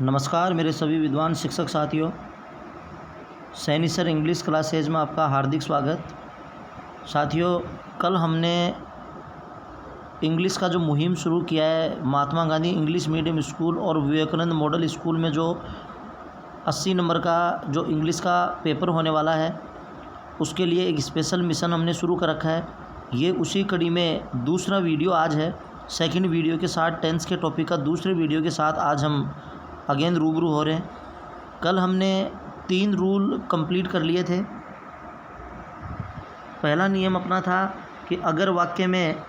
नमस्कार मेरे सभी विद्वान शिक्षक साथियों, सैनी सर इंग्लिश क्लासेज में आपका हार्दिक स्वागत। साथियों, कल हमने इंग्लिश का जो मुहिम शुरू किया है Mahatma Gandhi English medium school और विवेकानंद मॉडल स्कूल में जो 80 नंबर का जो इंग्लिश का पेपर होने वाला है, उसके लिए एक स्पेशल मिशन हमने शुरू कर रखा है। ये उसी कड़ी में दूसरा वीडियो आज है। सेकंड वीडियो के साथ टेंस के टॉपिक का दूसरे वीडियो के साथ आज हम अगेन रूबरू हो रहे हैं। कल हमने 3 रूल कंप्लीट कर लिए थे। पहला नियम अपना था कि अगर वाक्य में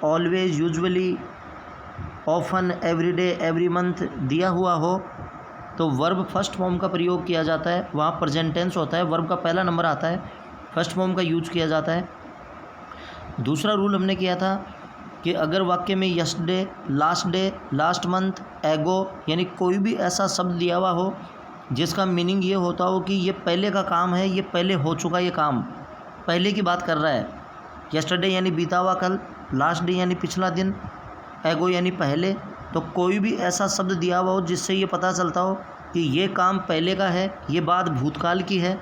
always, usually, often, everyday, every month दिया हुआ हो तो वर्ब फर्स्ट फॉर्म का प्रयोग किया जाता है। वहाँ प्रेजेंट टेंस होता है, वर्ब का पहला नंबर आता है, फर्स्ट फॉर्म का यूज किया जाता है। दूसरा रूल हमने किया था कि अगर वाक्य में yesterday, last day, last month, एगो यानी कोई भी ऐसा शब्द दिया हुआ हो जिसका मीनिंग ये होता हो कि ये पहले का काम है, ये पहले हो चुका, ये काम पहले की बात कर रहा है। यस्टरडे यानी बीता हुआ कल, लास्ट डे यानी पिछला दिन, एगो यानी पहले। तो कोई भी ऐसा शब्द दिया हुआ हो जिससे ये पता चलता हो कि ये काम पहले का है, ये बात भूतकाल की है,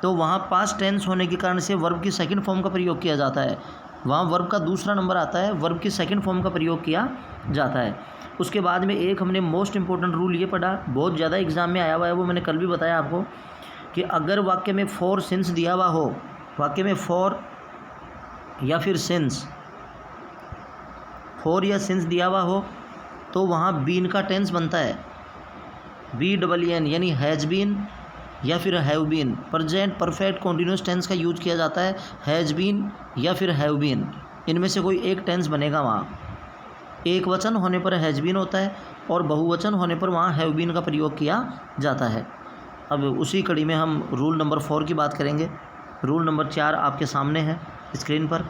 तो वहाँ पास्ट टेंस होने के कारण से वर्ब की सेकंड फॉर्म का प्रयोग किया जाता है। वहाँ वर्ब का दूसरा नंबर आता है, वर्ब की सेकंड फॉर्म का प्रयोग किया जाता है। उसके बाद में एक हमने मोस्ट इंपॉर्टेंट रूल ये पढ़ा, बहुत ज़्यादा एग्जाम में आया हुआ है, वो मैंने कल भी बताया आपको, कि अगर वाक्य में फॉर सिंस दिया हुआ हो, वाक्य में फॉर या फिर सिंस, फॉर या सिंस दिया हुआ हो तो वहाँ बीन का टेंस बनता है, BEEN यानी हैज़ बीन या फिर have been. Present perfect continuous tense का यूज किया जाता है, हैज़ बीन या फिर हैव बीन, इनमें से कोई एक टेंस बनेगा। वहाँ एक वचन होने पर हैज़ बीन होता है और बहुवचन होने पर वहाँ हैव बीन का प्रयोग किया जाता है। अब उसी कड़ी में हम रूल नंबर 4 की बात करेंगे। रूल नंबर 4 आपके सामने है स्क्रीन पर।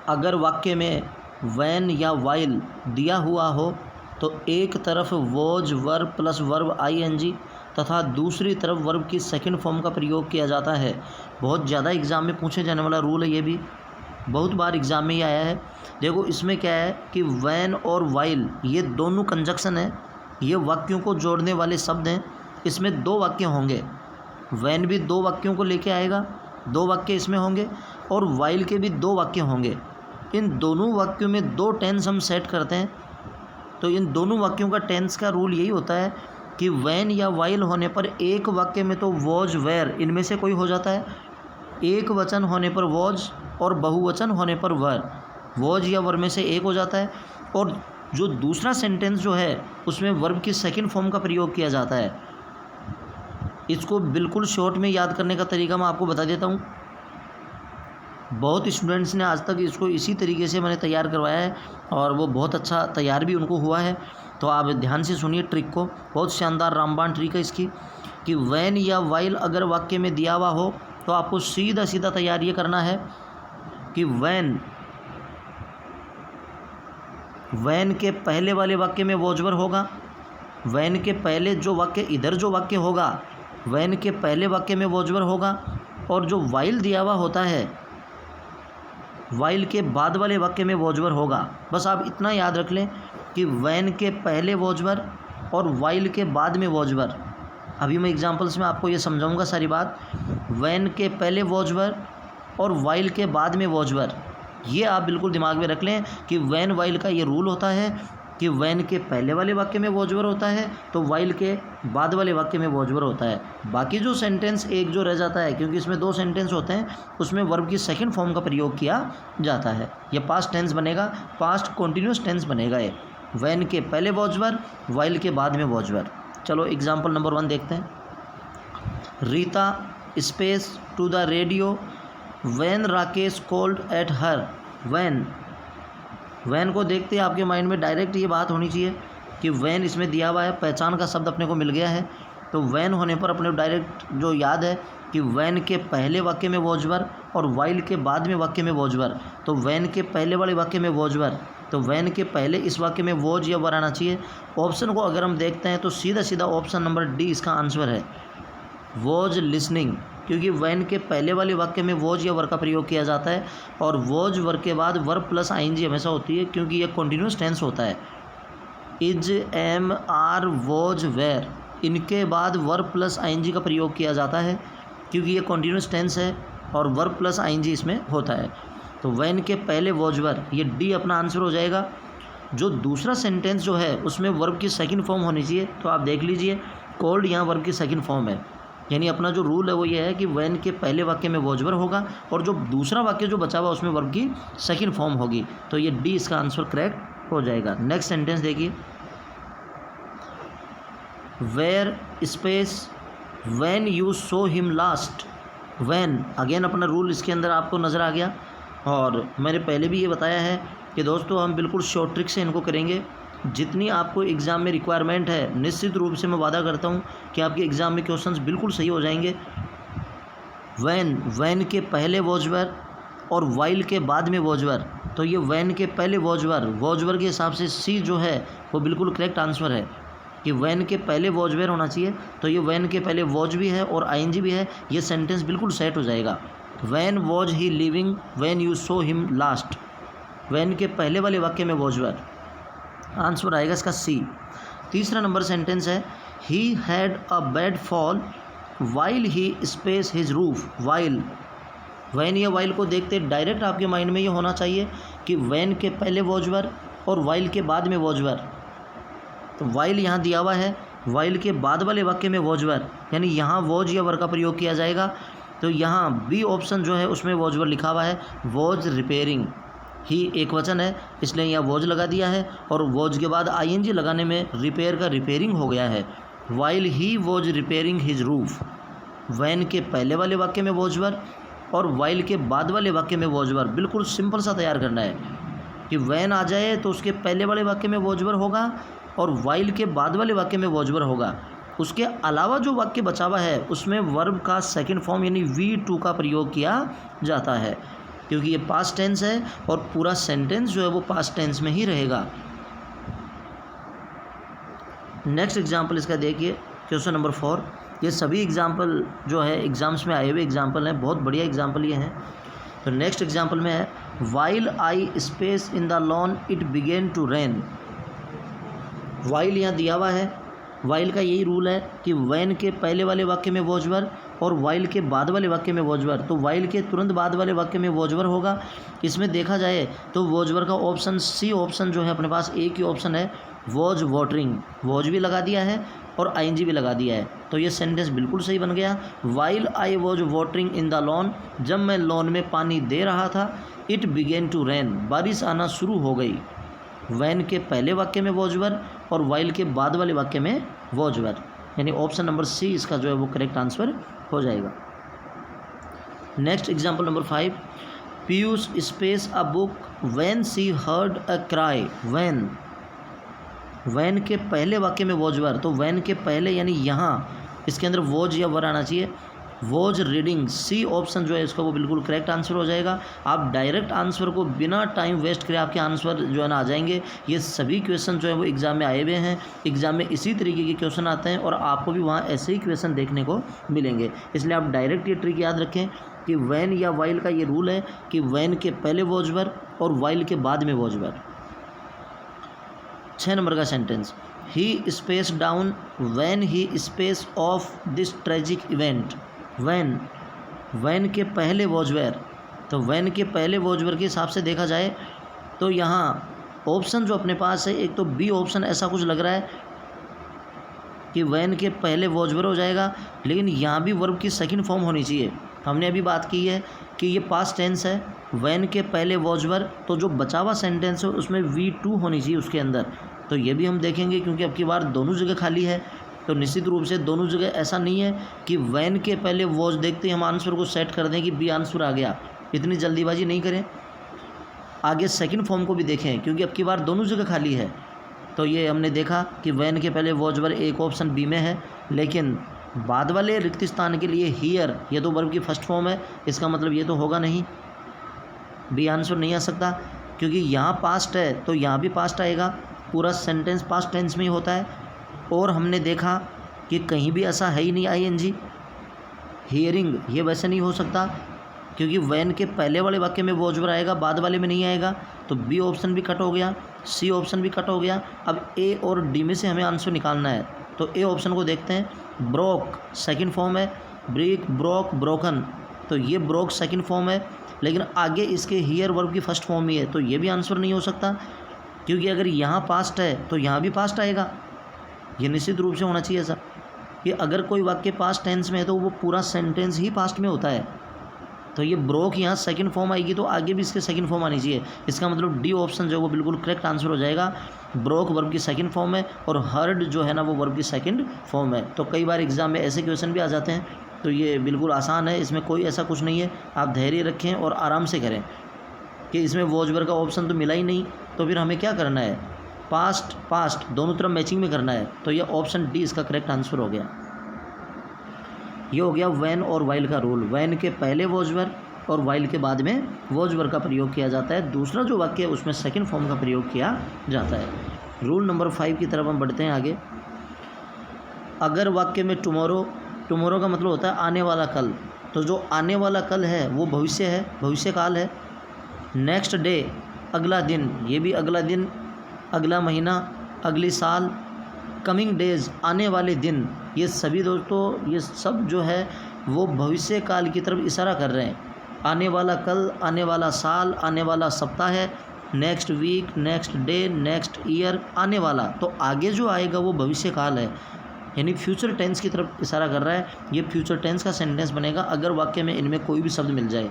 अगर वाक्य में व्हेन या व्हाइल दिया हुआ हो तो एक तरफ was verb plus verb ING तथा दूसरी तरफ वर्ब की सेकंड फॉर्म का प्रयोग किया जाता है। बहुत ज़्यादा एग्ज़ाम में पूछे जाने वाला रूल है, ये भी बहुत बार एग्ज़ाम में ही आया है। देखो इसमें क्या है कि व्हेन और व्हाइल ये दोनों कंजक्शन है, ये वाक्यों को जोड़ने वाले शब्द हैं। इसमें 2 वाक्य होंगे, व्हेन भी 2 वाक्यों को लेके आएगा, 2 वाक्य इसमें होंगे, और व्हाइल के भी 2 वाक्य होंगे। इन दोनों वाक्यों में 2 टेंस हम सेट करते हैं। तो इन दोनों वाक्यों का टेंस का रूल यही होता है कि व्हेन या व्हाइल होने पर एक वाक्य में तो वॉज, वेयर इनमें से कोई हो जाता है, एक वचन होने पर वॉज और बहुवचन होने पर वर, वॉज या वर में से एक हो जाता है। और जो दूसरा सेंटेंस जो है उसमें वर्ब की सेकंड फॉर्म का प्रयोग किया जाता है। इसको बिल्कुल शॉर्ट में याद करने का तरीका मैं आपको बता देता हूँ। बहुत स्टूडेंट्स ने आज तक इसको इसी तरीके से मैंने तैयार करवाया है और वो बहुत अच्छा तैयार भी उनको हुआ है। तो आप ध्यान से सुनिए ट्रिक को, बहुत शानदार रामबाण ट्रिक है इसकी, कि व्हेन या व्हाइल अगर वाक्य में दिया हुआ हो तो आपको सीधा सीधा तैयार ये करना है कि व्हेन के पहले वाले वाक्य में वॉज वर होगा, व्हेन के पहले जो वाक्य इधर जो वाक्य होगा व्हेन के पहले वाक्य में वॉज वर होगा, और जो व्हाइल दिया हुआ होता है व्हाइल के बाद वाले वाक्य में वॉज वर होगा। बस आप इतना याद रख लें कि व्हेन के पहले वॉज वर और व्हाइल के बाद में वॉज वर। अभी मैं एग्जांपल्स में आपको ये समझाऊंगा सारी बात। व्हेन के पहले वॉज वर और व्हाइल के बाद में वॉज वर, ये आप बिल्कुल दिमाग में रख लें कि व्हेन व्हाइल का ये रूल होता है कि व्हेन के पहले वाले वाक्य में वॉज वर होता है तो व्हाइल के बाद वाले वाक्य में वॉज वर होता है। बाकी जो सेंटेंस एक जो रह जाता है, क्योंकि इसमें 2 सेंटेंस होते हैं, उसमें वर्ब की सेकंड फॉर्म का प्रयोग किया जाता है। ये पास्ट टेंस बनेगा, पास्ट कॉन्टिन्यूस टेंस बनेगा ये, व्हेन के पहले वॉज वर, व्हाइल के बाद में वॉज वर। चलो एग्जाम्पल नंबर 1 देखते हैं। Rita space to the radio when Rakesh called at her. When को देखते ही आपके माइंड में डायरेक्ट ये बात होनी चाहिए कि व्हेन इसमें दिया हुआ है, पहचान का शब्द अपने को मिल गया है। तो व्हेन होने पर अपने डायरेक्ट जो याद है कि व्हेन के पहले वाक्य में वॉज वर और व्हाइल के बाद में वाक्य में वॉज वर। तो व्हेन के पहले वाले वाक्य में वॉज वर, तो व्हेन के पहले इस वाक्य में वॉज या वर आना चाहिए। ऑप्शन को अगर हम देखते हैं तो सीधा सीधा ऑप्शन नंबर D इसका आंसर है, वॉज लिसनिंग, क्योंकि व्हेन के पहले वाले वाक्य में वॉज या वर का प्रयोग किया जाता है और वॉज वर के बाद वर्ब प्लस ING हमेशा होती है, क्योंकि यह कॉन्टिन्यूस टेंस होता है। Is, am, are, was, were, इनके बाद वर्ब प्लस आईएनजी का प्रयोग किया जाता है क्योंकि ये कॉन्टिन्यूस टेंस है और वर्ब प्लस आईएनजी इसमें होता है। तो व्हेन के पहले वॉज वर, ये डी अपना आंसर हो जाएगा। जो दूसरा सेंटेंस जो है उसमें वर्ब की सेकंड फॉर्म होनी चाहिए, तो आप देख लीजिए कॉल्ड यहाँ वर्ब की सेकंड फॉर्म है, यानी अपना जो रूल है वो ये है कि व्हेन के पहले वाक्य में वॉज वर होगा और जो दूसरा वाक्य जो बचा हुआ उसमें वर्ब की सेकंड फॉर्म होगी, तो ये डी इसका आंसर करेक्ट हो जाएगा। नेक्स्ट सेंटेंस देखिए, where space when you saw him last, when, again अपना रूल इसके अंदर आपको नज़र आ गया। और मैंने पहले भी ये बताया है कि दोस्तों हम बिल्कुल शॉर्ट ट्रिक से इनको करेंगे, जितनी आपको एग्ज़ाम में रिक्वायरमेंट है निश्चित रूप से मैं वादा करता हूँ कि आपके एग्ज़ाम में क्वेश्चंस बिल्कुल सही हो जाएंगे। व्हेन के पहले वॉज वर और वाइल के बाद में वॉज वर, तो ये व्हेन के पहले वॉज वर के हिसाब से सी जो है वो बिल्कुल करेक्ट आंसर है कि व्हेन के पहले वॉज वर होना चाहिए। तो ये व्हेन के पहले वॉज भी है और आईएनजी भी है, ये सेंटेंस बिल्कुल सेट हो जाएगा। When was he living when you saw him last, when के पहले वाले वाक्य में वॉज वर, आंसर आएगा इसका सी। तीसरा नंबर सेंटेंस है, he had a bad fall while he space his roof, while, when या वाइल को देखते डायरेक्ट आपके माइंड में ये होना चाहिए कि व्हेन के पहले वॉज वर और वाइल के बाद में वॉज वर। तो वाइल यहाँ दिया हुआ है, वाइल के बाद वाले वाक्य में वॉज वर, यानी यहाँ वॉज या वर का प्रयोग किया जाएगा। तो यहाँ बी ऑप्शन जो है उसमें वॉज वर लिखा हुआ है, वॉज रिपेयरिंग, ही एक वचन है इसलिए यहाँ वॉज लगा दिया है और वॉज के बाद आईएनजी लगाने में रिपेयर का रिपेयरिंग हो गया है। While he was repairing his roof, when के पहले वाले वाक्य में वॉज वर और वाइल के बाद वाले वाक्य में वॉज वर, बिल्कुल सिंपल सा तैयार करना है कि व्हेन आ जाए तो उसके पहले वाले वाक्य में वॉज वर होगा और वाइल के बाद वाले वाक्य में वॉज वर होगा। उसके अलावा जो वाक्य बचा हुआ है उसमें वर्ब का सेकंड फॉर्म यानी V2 का प्रयोग किया जाता है क्योंकि ये पास्ट टेंस है और पूरा सेंटेंस जो है वो पास्ट टेंस में ही रहेगा। नेक्स्ट एग्जाम्पल इसका देखिए, क्वेश्चन नंबर 4। ये सभी एग्जाम्पल जो है एग्जाम्स में आए हुए एग्जाम्पल हैं, बहुत बढ़िया एग्जाम्पल ये हैं। तो नेक्स्ट एग्जाम्पल में है, while I space in the lawn it began to rain, while यहाँ दिया हुआ है। वाइल का यही रूल है कि व्हेन के पहले वाले वाक्य में वॉज वर और वाइल के बाद वाले वाक्य में वॉज वर, तो वाइल के तुरंत बाद वाले वाक्य में वॉज वर होगा। इसमें देखा जाए तो वॉज वर का ऑप्शन सी ऑप्शन जो है अपने पास एक ही ऑप्शन है, वॉज वाटरिंग, वॉज भी लगा दिया है और आईएनजी भी लगा दिया है, तो ये सेंटेंस बिल्कुल सही बन गया। While I was watering in the lawn, जब मैं लॉन में पानी दे रहा था, इट बिगेन टू रेन, बारिश आना शुरू हो गई। व्हेन के पहले वाक्य में वॉज वर और वाइल के बाद वाले वाक्य में वॉज वर, यानी ऑप्शन नंबर सी इसका जो है वो करेक्ट आंसर हो जाएगा। Next example number 5, Piyush space a book when she heard a cry, when के पहले वाक्य में वॉज वर, तो व्हेन के पहले यानी यहाँ इसके अंदर वॉज या वर आना चाहिए। वॉज रीडिंग, सी ऑप्शन जो है इसका वो बिल्कुल करेक्ट आंसर हो जाएगा। आप डायरेक्ट आंसर को बिना टाइम वेस्ट करे आपके आंसर जो है ना आ जाएंगे। ये सभी क्वेश्चन जो है वो एग्ज़ाम में आए हुए हैं, एग्ज़ाम में इसी तरीके के क्वेश्चन आते हैं और आपको भी वहाँ ऐसे ही क्वेश्चन देखने को मिलेंगे। इसलिए आप डायरेक्ट ये ट्रिक याद रखें कि व्हेन या वाइल का ये रूल है कि व्हेन के पहले वॉज वर और वाइल के बाद में वॉज वर। 6 नंबर का sentence, he space down when he space of this tragic event, when के पहले वॉज वेयर, तो व्हेन के पहले वॉज वेयर के हिसाब से देखा जाए तो यहाँ ऑप्शन जो अपने पास है, एक तो बी ऑप्शन ऐसा कुछ लग रहा है कि व्हेन के पहले वॉज वेयर हो जाएगा, लेकिन यहाँ भी वर्ब की सेकंड फॉर्म होनी चाहिए। हमने अभी बात की है कि ये पास्ट टेंस है, व्हेन के पहले वॉज वेयर, तो जो बचा हुआ सेंटेंस है उसमें V2 होनी चाहिए उसके अंदर। तो ये भी हम देखेंगे क्योंकि अब की बार दोनों जगह खाली है, तो निश्चित रूप से दोनों जगह ऐसा नहीं है कि व्हेन के पहले वॉज देखते ही हम आंसर को सेट कर दें कि बी आंसर आ गया। इतनी जल्दीबाजी नहीं करें, आगे सेकंड फॉर्म को भी देखें क्योंकि अब की बार दोनों जगह खाली है। तो ये हमने देखा कि व्हेन के पहले वॉज वर एक ऑप्शन बी में है, लेकिन बाद वाले रिक्त स्थान के लिए हियर, ये तो वर्ब की फर्स्ट फॉर्म है, इसका मतलब ये तो होगा नहीं, बी आंसर नहीं आ सकता क्योंकि यहाँ पास्ट है तो यहाँ भी पास्ट आएगा, पूरा सेंटेंस पास्ट टेंस में ही होता है। और हमने देखा कि कहीं भी ऐसा है ही नहीं आईएनजी। हियरिंग ये वैसे नहीं हो सकता, क्योंकि वैन के पहले वाले वाक्य में वॉज वर्ब आएगा, बाद वाले में नहीं आएगा, तो बी ऑप्शन भी कट हो गया, सी ऑप्शन भी कट हो गया। अब ए और डी में से हमें आंसर निकालना है, तो ए ऑप्शन को देखते हैं। ब्रोक सेकंड फॉर्म है, ब्रेक, ब्रोक, ब्रोकन, तो ये ब्रोक सेकंड फॉर्म है, लेकिन आगे इसके हियर वर्ब की फर्स्ट फॉर्म ही है, तो ये भी आंसर नहीं हो सकता, क्योंकि अगर यहाँ पास्ट है तो यहाँ भी पास्ट आएगा। ये निश्चित रूप से होना चाहिए ऐसा कि अगर कोई वाक्य पास्ट टेंस में है तो वो पूरा सेंटेंस ही पास्ट में होता है। तो ये ब्रोक यहाँ सेकंड फॉर्म आएगी, तो आगे भी इसके सेकंड फॉर्म आनी चाहिए। इसका मतलब डी ऑप्शन जो है वो बिल्कुल करेक्ट आंसर हो जाएगा। ब्रोक वर्ब की सेकंड फॉर्म है और हर्ड जो है ना वो वर्ब की सेकंड फॉर्म है। तो कई बार एग्जाम में ऐसे क्वेश्चन भी आ जाते हैं, तो ये बिल्कुल आसान है, इसमें कोई ऐसा कुछ नहीं है। आप धैर्य रखें और आराम से करें कि इसमें वॉज वर्ब का ऑप्शन तो मिला ही नहीं, तो फिर हमें क्या करना है, पास्ट पास्ट दोनों तरफ मैचिंग में करना है। तो ये ऑप्शन डी इसका करेक्ट आंसर हो गया। ये हो गया वैन और वाइल का रूल। वैन के पहले वॉज वर्ब और वाइल के बाद में वॉज वर्ब का प्रयोग किया जाता है। दूसरा जो वाक्य है उसमें सेकंड फॉर्म का प्रयोग किया जाता है। रूल नंबर 5 की तरफ हम बढ़ते हैं आगे। अगर वाक्य में टुमारो, टुमारो का मतलब होता है आने वाला कल, तो जो आने वाला कल है वो भविष्य है, भविष्य काल है। नेक्स्ट डे अगला दिन, ये भी अगला दिन, अगला महीना, अगली साल। कमिंग डेज आने वाले दिन, ये सभी दोस्तों ये सब जो है वो भविष्य काल की तरफ इशारा कर रहे हैं। आने वाला कल, आने वाला साल, आने वाला सप्ताह है, next week, next day, next year, आने वाला, तो आगे जो आएगा वो भविष्य काल है, यानी फ्यूचर टेंस की तरफ इशारा कर रहा है। ये फ्यूचर टेंस का सेंटेंस बनेगा अगर वाक्य में इनमें कोई भी शब्द मिल जाए।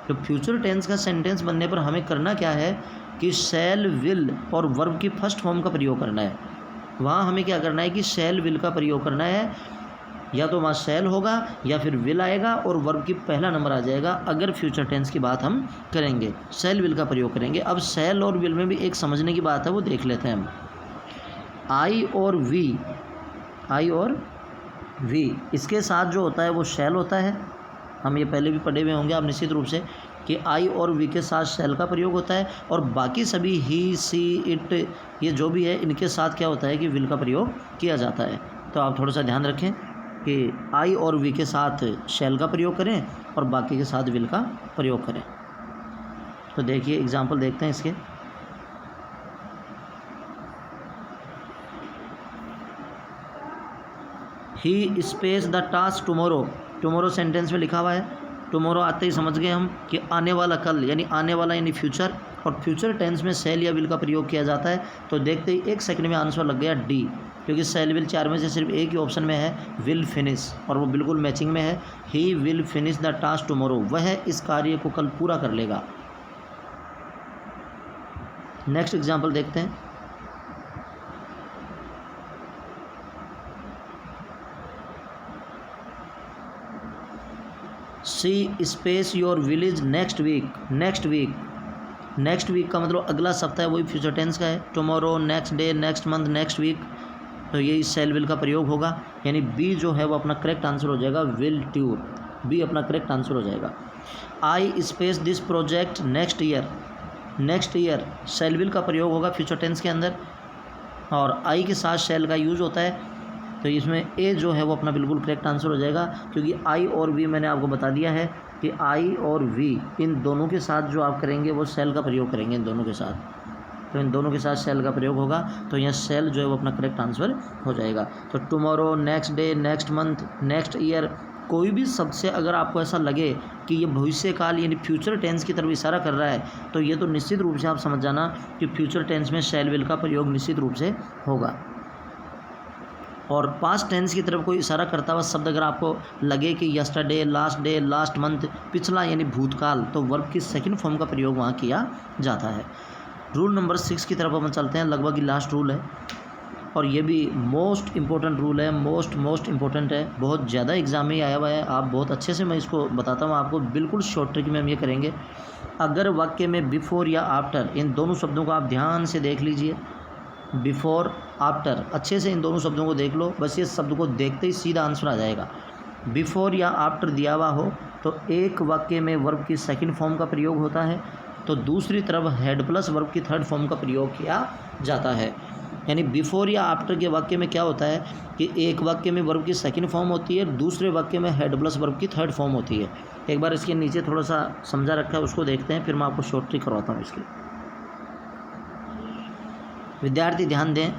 तो फ्यूचर टेंस का सेंटेंस बनने पर हमें करना क्या है कि शैल, विल और वर्ब की फर्स्ट फॉर्म का प्रयोग करना है। वहाँ हमें क्या करना है कि शैल, विल का प्रयोग करना है, या तो वहाँ शैल होगा या फिर विल आएगा और वर्ब की पहला नंबर आ जाएगा। अगर फ्यूचर टेंस की बात हम करेंगे शैल, विल का प्रयोग करेंगे। अब शैल और विल में भी एक समझने की बात है, वो देख लेते हैं हम। आई और वी, आई और वी, इसके साथ जो होता है वो शैल होता है। हम ये पहले भी पढ़े हुए होंगे आप निश्चित रूप से कि आई और वी के साथ शैल का प्रयोग होता है, और बाकी सभी ही, सी, इट, ये जो भी है इनके साथ क्या होता है कि विल का प्रयोग किया जाता है। तो आप थोड़ा सा ध्यान रखें कि आई और वी के साथ शैल का प्रयोग करें और बाकी के साथ विल का प्रयोग करें। तो देखिए एग्जाम्पल देखते हैं इसके। He space the task tomorrow, tomorrow sentence में लिखा हुआ है। टुमारो आते ही समझ गए हम कि आने वाला कल, यानी आने वाला यानी फ्यूचर, और फ्यूचर टेंस में शैल या विल का प्रयोग किया जाता है। तो देखते ही एक सेकंड में आंसर लग गया डी, क्योंकि शैल विल चार में से सिर्फ एक ही ऑप्शन में है, विल फिनिश, और वो बिल्कुल मैचिंग में है। He will finish the task tomorrow, वह इस कार्य को कल पूरा कर लेगा। नेक्स्ट एग्जाम्पल देखते हैं। See space your village next week, next week, next week का मतलब अगला सप्ताह है, वही फ्यूचर टेंस का है। Tomorrow, next day, next month, next week, तो यही शैल विल का प्रयोग होगा, यानी बी जो है वो अपना करेक्ट आंसर हो जाएगा, विल ट्यूर, बी अपना करेक्ट आंसर हो जाएगा। I space this project next year, next year shall will का प्रयोग होगा फ्यूचर टेंस के अंदर, और आई के साथ शैल का यूज़ होता है। तो इसमें ए जो है वो अपना बिल्कुल करेक्ट आंसर हो जाएगा, क्योंकि आई और वी मैंने आपको बता दिया है कि आई और वी इन दोनों के साथ जो आप करेंगे वो शैल का प्रयोग करेंगे, इन दोनों के साथ, तो इन दोनों के साथ शैल का प्रयोग होगा। तो यहाँ शैल जो है वो अपना करेक्ट आंसर हो जाएगा। तो tomorrow, next day, next month, next year, कोई भी शब्द से अगर आपको ऐसा लगे कि ये भविष्य काल यानी फ्यूचर टेंस की तरफ इशारा कर रहा है, तो ये तो निश्चित रूप से आप समझ जाना कि फ्यूचर टेंस में शैल विल का प्रयोग निश्चित रूप से होगा। और पास्ट टेंस की तरफ कोई इशारा करता हुआ शब्द अगर आपको लगे कि yesterday, last day, last month, पिछला यानी भूतकाल, तो वर्ब की सेकंड फॉर्म का प्रयोग वहाँ किया जाता है। रूल नंबर 6 की तरफ हम चलते हैं, लगभग लास्ट रूल है, और ये भी मोस्ट इम्पोर्टेंट रूल है, मोस्ट इम्पोर्टेंट है, बहुत ज़्यादा एग्जाम में आया हुआ है। आप बहुत अच्छे से मैं इसको बताता हूँ आपको, बिल्कुल शॉर्ट ट्रिक में हम ये करेंगे। अगर वाक्य में बिफोर या आफ्टर, इन दोनों शब्दों को आप ध्यान से देख लीजिए, बिफोर, आफ्टर, अच्छे से इन दोनों शब्दों को देख लो, बस ये शब्द को देखते ही सीधा आंसर आ जाएगा। बिफोर या आफ्टर दिया हुआ हो तो एक वाक्य में वर्ब की सेकंड फॉर्म का प्रयोग होता है, तो दूसरी तरफ हेड प्लस वर्ब की थर्ड फॉर्म का प्रयोग किया जाता है। यानी बिफोर या आफ्टर के वाक्य में क्या होता है कि एक वाक्य में वर्ब की सेकंड फॉर्म होती है, दूसरे वाक्य में हेड प्लस वर्ब की थर्ड फॉर्म होती है। एक बार इसके नीचे थोड़ा सा समझा रखा है, उसको देखते हैं, फिर मैं आपको शॉर्ट ट्रिक करवाता हूँ इसकी। विद्यार्थी ध्यान दें,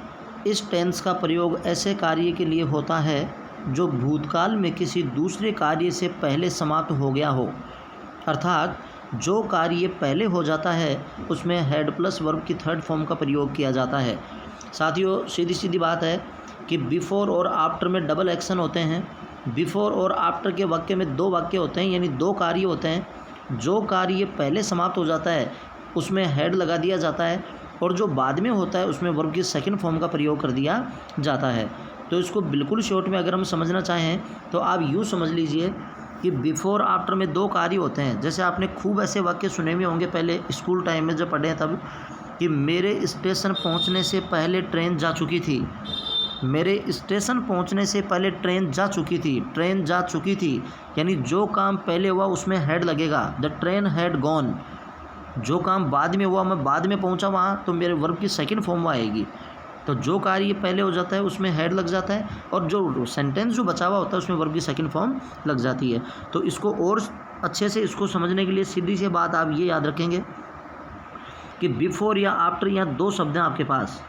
इस टेंस का प्रयोग ऐसे कार्य के लिए होता है जो भूतकाल में किसी दूसरे कार्य से पहले समाप्त हो गया हो, अर्थात जो कार्य पहले हो जाता है उसमें हेड प्लस वर्ब की थर्ड फॉर्म का प्रयोग किया जाता है। साथियों, सीधी सीधी बात है कि बिफोर और आफ्टर में डबल एक्शन होते हैं। बिफोर और आफ्टर के वाक्य में दो वाक्य होते हैं, यानी दो कार्य होते हैं। जो कार्य पहले समाप्त हो जाता है उसमें हेड लगा दिया जाता है, और जो बाद में होता है उसमें वर्ब की सेकंड फॉर्म का प्रयोग कर दिया जाता है। तो इसको बिल्कुल शॉर्ट में अगर हम समझना चाहें तो आप यूँ समझ लीजिए कि बिफोर आफ्टर में दो कार्य होते हैं। जैसे आपने खूब ऐसे वाक्य सुने हुए होंगे पहले स्कूल टाइम में जब पढ़े हैं तब, कि मेरे स्टेशन पहुंचने से पहले ट्रेन जा चुकी थी। मेरे स्टेशन पहुंचने से पहले ट्रेन जा चुकी थी। ट्रेन जा चुकी थी यानी जो काम पहले हुआ उसमें हेड लगेगा, द ट्रेन हैड गॉन। जो काम बाद में हुआ, मैं बाद में पहुंचा वहाँ, तो मेरे वर्ब की सेकंड फॉर्म में आएगी। तो जो कार्य पहले हो जाता है उसमें हेड लग जाता है, और जो सेंटेंस जो बचा हुआ होता है उसमें वर्ब की सेकंड फॉर्म लग जाती है। तो इसको और अच्छे से इसको समझने के लिए सीधी सी बात आप ये याद रखेंगे कि बिफोर या आफ्टर, यहाँ दो शब्द हैं आपके पास,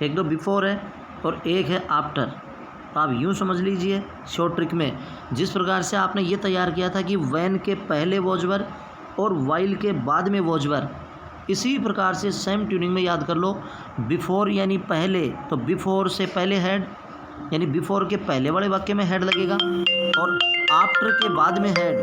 एक तो बिफोर है और एक है आफ्टर। तो आप यूँ समझ लीजिए शॉर्ट ट्रिक में, जिस प्रकार से आपने ये तैयार किया था कि व्हेन के पहले वॉजवर और वाइल के बाद में वॉजवर, इसी प्रकार से सेम ट्यूनिंग में याद कर लो। बिफोर यानी पहले, तो बिफोर से पहले हेड, यानी बिफोर के पहले वाले वाक्य में हेड लगेगा, और आफ्टर के बाद में हेड,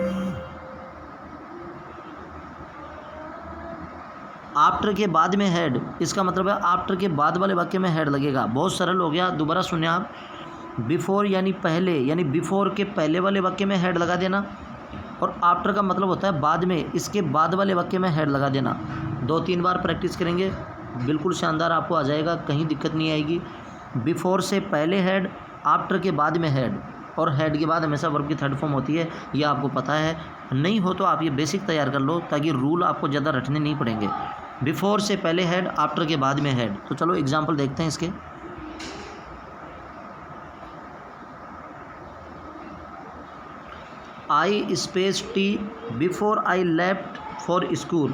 आफ्टर के बाद में हेड, इसका मतलब है आफ्टर के बाद वाले वाक्य में हेड लगेगा। बहुत सरल हो गया, दोबारा सुनिए आप। बिफोर यानी पहले, यानी बिफोर के पहले वाले वाक्य में हेड लगा देना, और आफ्टर का मतलब होता है बाद में, इसके बाद वाले वाक्य में हेड लगा देना। 2-3 बार प्रैक्टिस करेंगे, बिल्कुल शानदार आपको आ जाएगा, कहीं दिक्कत नहीं आएगी। बिफोर से पहले हेड, आफ्टर के बाद में हेड, और हेड के बाद हमेशा वर्ब की थर्ड फॉर्म होती है। ये आपको पता है, नहीं हो तो आप ये बेसिक तैयार कर लो ताकि रूल आपको ज़्यादा रटने नहीं पड़ेंगे। बिफोर से पहले हेड, आफ्टर के बाद में हेड। तो चलो एग्जाम्पल देखते हैं इसके। I space tea before I left for school.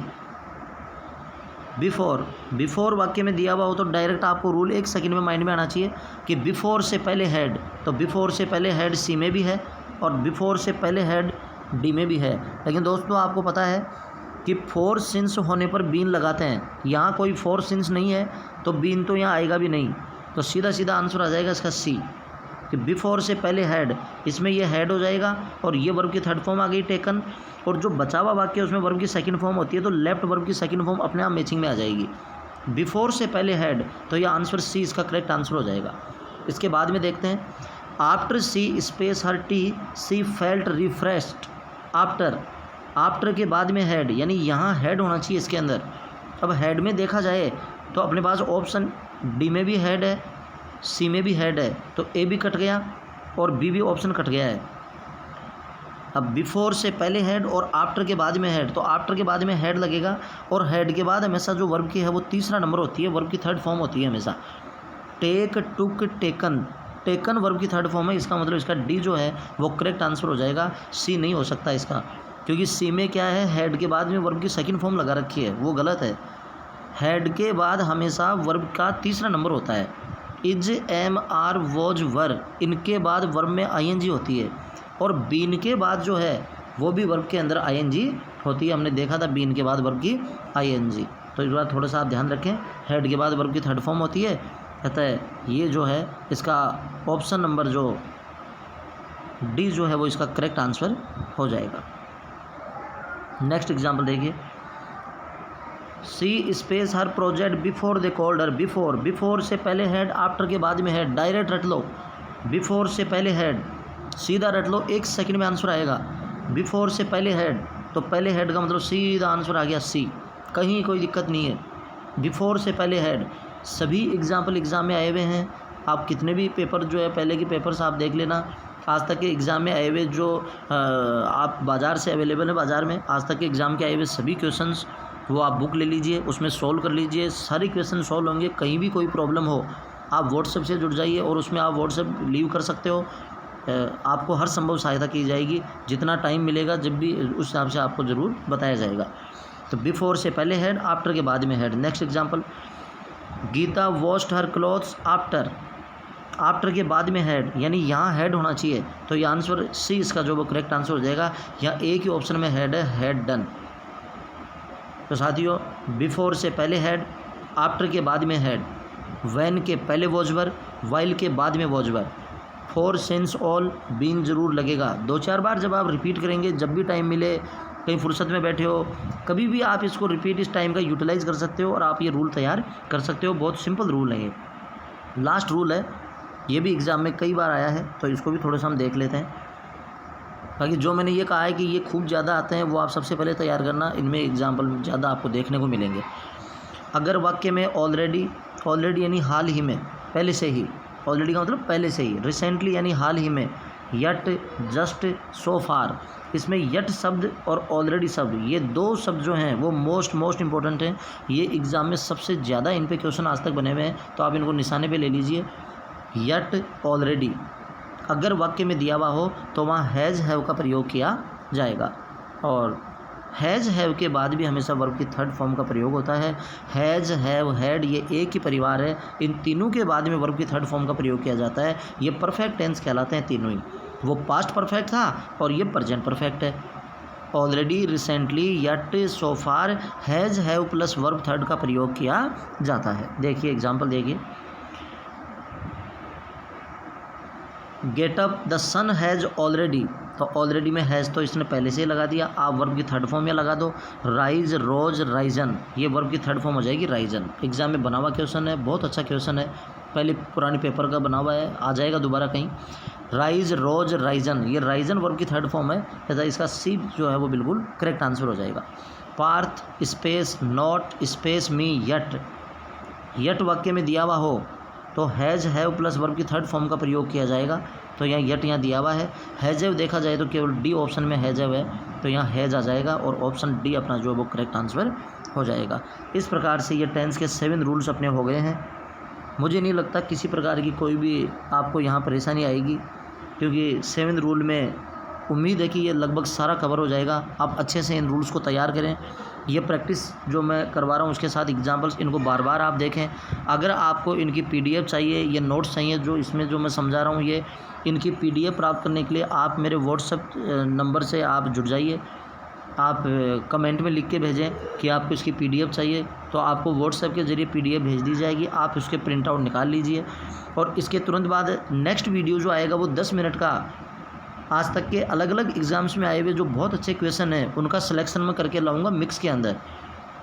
Before वाक्य में दिया हुआ हो तो डायरेक्ट आपको रूल 1 सेकंड में माइंड में आना चाहिए कि बिफोर से पहले हेड, तो बिफोर से पहले हेड सी में भी है और बिफोर से पहले हेड डी में भी है। लेकिन दोस्तों आपको पता है कि फोर सिंस होने पर बीन लगाते हैं, यहाँ कोई फोर सिंस नहीं है तो बीन तो यहाँ आएगा भी नहीं, तो सीधा सीधा आंसर आ जाएगा इसका सी, कि बिफोर से पहले हेड, इसमें ये हेड हो जाएगा और ये वर्ब की थर्ड फॉर्म आ गई टेकन, और जो बचा हुआ वाक्य उसमें वर्ब की सेकंड फॉर्म होती है तो लेफ्ट वर्ब की सेकंड फॉर्म अपने आप मैचिंग में आ जाएगी। बिफोर से पहले हेड, तो ये आंसर सी इसका करेक्ट आंसर हो जाएगा। इसके बाद में देखते हैं, after she space her tea she felt refreshed. After के बाद में हेड, यानी यहाँ हेड होना चाहिए इसके अंदर। अब हेड में देखा जाए तो अपने पास ऑप्शन डी में भी हेड है, सी में भी हेड है, तो ए भी कट गया और बी भी ऑप्शन कट गया है। अब बिफोर से पहले हेड और आफ्टर के बाद में हेड, तो आफ्टर के बाद में हेड लगेगा, और हेड के बाद हमेशा जो वर्ब की है वो तीसरा नंबर होती है, वर्ब की थर्ड फॉर्म होती है हमेशा। टेक, टुक, टेकन, टेकन वर्ब की थर्ड फॉर्म है, इसका मतलब इसका डी जो है वो करेक्ट आंसर हो जाएगा। सी नहीं हो सकता इसका, क्योंकि सी में क्या है, हेड के बाद में वर्ब की सेकंड फॉर्म लगा रखी है, वो गलत है। हेड के बाद हमेशा वर्ब का तीसरा नंबर होता है। इज, एम, आर, वॉज, वर, इनके बाद वर्ब में आईएनजी होती है, और बीन के बाद जो है वो भी वर्ब के अंदर आईएनजी होती है। हमने देखा था बीन के बाद वर्ब की आईएनजी, तो इस बार थोड़ा सा आप ध्यान रखें। हेड के बाद वर्ब की थर्ड फॉर्म होती है, कहता है ये जो है इसका ऑप्शन नंबर जो डी जो है वो इसका करेक्ट आंसर हो जाएगा। नेक्स्ट एग्जाम्पल देखिए, she space her project before they called her. Before से पहले हेड, आफ्टर के बाद में हेड, डायरेक्ट रट लो। बिफोर से पहले हेड सीधा रट लो, 1 सेकंड में आंसर आएगा। बिफोर से पहले हेड, तो पहले हेड का मतलब सीधा आंसर आ गया सी, कहीं कोई दिक्कत नहीं है। बिफोर से पहले हेड, सभी एग्जाम्पल एग्ज़ाम में आए हुए हैं। आप कितने भी पेपर जो है पहले के पेपर्स आप देख लेना, आज तक के एग्ज़ाम में आए हुए जो आप बाज़ार से अवेलेबल है, बाज़ार में आज तक के एग्ज़ाम के आए हुए सभी क्वेश्चंस वो आप बुक ले लीजिए, उसमें सॉल्व कर लीजिए, सारे क्वेश्चन सॉल्व होंगे। कहीं भी कोई प्रॉब्लम हो आप व्हाट्सएप से जुड़ जाइए और उसमें आप व्हाट्सएप लीव कर सकते हो। आपको हर संभव सहायता की जाएगी, जितना टाइम मिलेगा जब भी उस हिसाब से आपको ज़रूर बताया जाएगा। तो बिफोर से पहले हेड, आफ्टर के बाद में had. Next example, Gita washed her clothes after, after के बाद में हेड, यानी यहाँ हेड होना चाहिए, तो ये आंसर सी इसका जो वो करेक्ट आंसर हो जाएगा। यहाँ एक ही ऑप्शन में हेड है, हेड डन। तो साथियों, बिफोर से पहले हेड, आफ्टर के बाद में हेड, व्हेन के पहले वॉज वर्ब, व्हाइल के बाद में was verb, for since all, been ज़रूर लगेगा। 2-4 बार जब आप रिपीट करेंगे, जब भी टाइम मिले, कहीं फुर्सत में बैठे हो, कभी भी आप इसको रिपीट इस टाइम का यूटिलाइज कर सकते हो और आप ये रूल तैयार कर सकते हो। बहुत सिंपल रूल है ये, लास्ट रूल है, ये भी एग्ज़ाम में कई बार आया है, तो इसको भी थोड़ा सा हम देख लेते हैं। बाकी जो मैंने ये कहा है कि ये खूब ज़्यादा आते हैं, वो आप सबसे पहले तैयार करना, इनमें एग्जाम्पल ज़्यादा आपको देखने को मिलेंगे। अगर वाक्य में ऑलरेडी, ऑलरेडी यानी हाल ही में, पहले से ही, ऑलरेडी का मतलब पहले से ही, रिसेंटली यानी हाल ही में, यट, जस्ट, सो फार, इसमें यट शब्द और ऑलरेडी शब्द, ये 2 शब्द जो हैं वो मोस्ट इंपॉर्टेंट हैं। ये एग्ज़ाम में सबसे ज़्यादा इन पे क्वेश्चन आज तक बने हुए हैं, तो आप इनको निशाने पे ले लीजिए। यट, ऑलरेडी, अगर वाक्य में दिया हुआ हो तो वहाँ हैज़ हैव का प्रयोग किया जाएगा, और हैज़ हैव के बाद भी हमेशा वर्ब की थर्ड फॉर्म का प्रयोग होता है। हैज़, हैव, हैड, ये एक ही परिवार है, इन तीनों के बाद में वर्ब की थर्ड फॉर्म का प्रयोग किया जाता है। ये परफेक्ट टेंस कहलाते हैं तीनों ही, वो पास्ट परफेक्ट था और ये प्रेजेंट परफेक्ट है। Already, recently, yet, so far, has, have plus verb third का प्रयोग किया जाता है। देखिए एग्जाम्पल देखिए, get up the sun has already, तो ऑलरेडी में हैज़ तो इसने पहले से ही लगा दिया, आप वर्ब की थर्ड फॉर्म में लगा दो। राइज, रोज, राइजन, ये वर्ब की थर्ड फॉर्म हो जाएगी राइजन। एग्जाम में बना हुआ क्वेश्चन है, बहुत अच्छा क्वेश्चन है, पहले पुराने पेपर का बना हुआ है, आ जाएगा दोबारा कहीं। राइज, रोज, राइजन, ये राइजन वर्ब की थर्ड फॉर्म है, तथा इसका सी जो है वो बिल्कुल करेक्ट आंसर हो जाएगा। Parth, space, not, space, me, yet, yet वाक्य में दिया हुआ हो तो हैज़, हैव प्लस वर्ब की थर्ड फॉर्म का प्रयोग किया जाएगा। तो यहाँ यट यहाँ दिया हुआ है, हैज़ हैव देखा जाए तो केवल डी ऑप्शन में हैज़ हैव है, तो यहाँ हैज़ आ जाएगा और ऑप्शन डी अपना जो वो करेक्ट आंसर हो जाएगा। इस प्रकार से ये टेंस के 7 रूल्स अपने हो गए हैं। मुझे नहीं लगता किसी प्रकार की कोई भी आपको यहाँ परेशानी आएगी, क्योंकि 7 रूल में उम्मीद है कि ये लगभग सारा कवर हो जाएगा। आप अच्छे से इन रूल्स को तैयार करें। ये प्रैक्टिस जो मैं करवा रहा हूँ उसके साथ एग्जांपल्स, इनको बार बार आप देखें। अगर आपको इनकी PDF चाहिए, ये नोट्स चाहिए जो इसमें जो मैं समझा रहा हूँ, ये इनकी PDF प्राप्त करने के लिए आप मेरे व्हाट्सएप नंबर से आप जुड़ जाइए। आप कमेंट में लिख के भेजें कि आपको इसकी PDF चाहिए, तो आपको व्हाट्सएप के ज़रिए PDF भेज दी जाएगी। आप उसके प्रिंट आउट निकाल लीजिए और इसके तुरंत बाद नेक्स्ट वीडियो जो आएगा वो 10 मिनट का, आज तक के अलग अलग एग्ज़ाम्स में आए हुए जो बहुत अच्छे क्वेश्चन हैं उनका सिलेक्शन में करके लाऊंगा मिक्स के अंदर।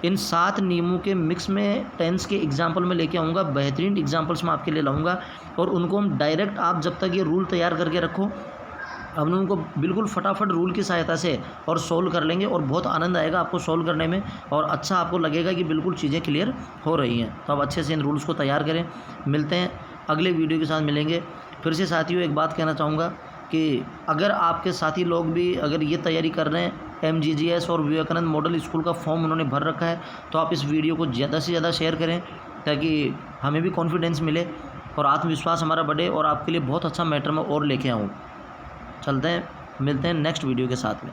इन 7 नियमों के मिक्स में टेंस के एग्जाम्पल में लेके आऊँगा, बेहतरीन एग्जाम्पल्स मैं आपके लिए लाऊंगा, और उनको हम डायरेक्ट, आप जब तक ये रूल तैयार करके रखो, हम उनको बिल्कुल फटाफट रूल की सहायता से और सोल्व कर लेंगे, और बहुत आनंद आएगा आपको सोल्व करने में, और अच्छा आपको लगेगा कि बिल्कुल चीज़ें क्लियर हो रही हैं। तो आप अच्छे से इन रूल्स को तैयार करें। मिलते हैं अगले वीडियो के साथ, मिलेंगे फिर से। साथियों, एक बात कहना चाहूँगा कि अगर आपके साथी लोग भी अगर ये तैयारी कर रहे हैं, MGGS और विवेकानंद मॉडल स्कूल का फॉर्म उन्होंने भर रखा है, तो आप इस वीडियो को ज़्यादा से ज़्यादा शेयर करें, ताकि हमें भी कॉन्फिडेंस मिले और आत्मविश्वास हमारा बढ़े, और आपके लिए बहुत अच्छा मैटर मैं और लेके आऊँ। चलते हैं, मिलते हैं नेक्स्ट वीडियो के साथ में।